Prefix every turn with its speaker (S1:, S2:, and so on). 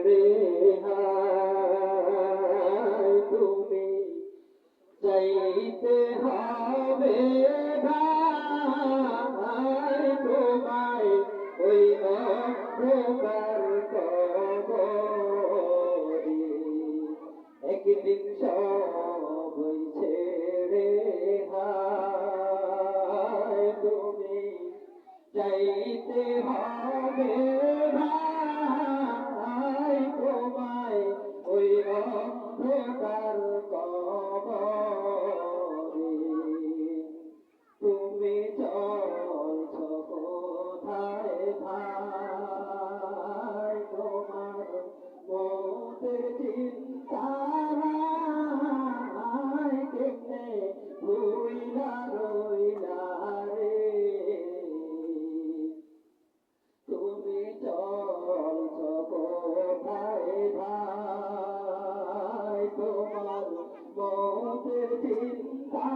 S1: রে হায় তুমি চাইতে হবে ভাই তোমায় ওই অন্ধকার কবরে একদিন সবই ছেড়ে হায় তুমি চাইতে হবে ভাই তোমায় ওই অন্ধকার কবরে তুমি চলছ কোথায় ভাই তোমার মতের চিন্তা কেমনে ভুইলা রইলা রে তুমি চলছ কোথায় ভাই তোমার মতের চিন্তা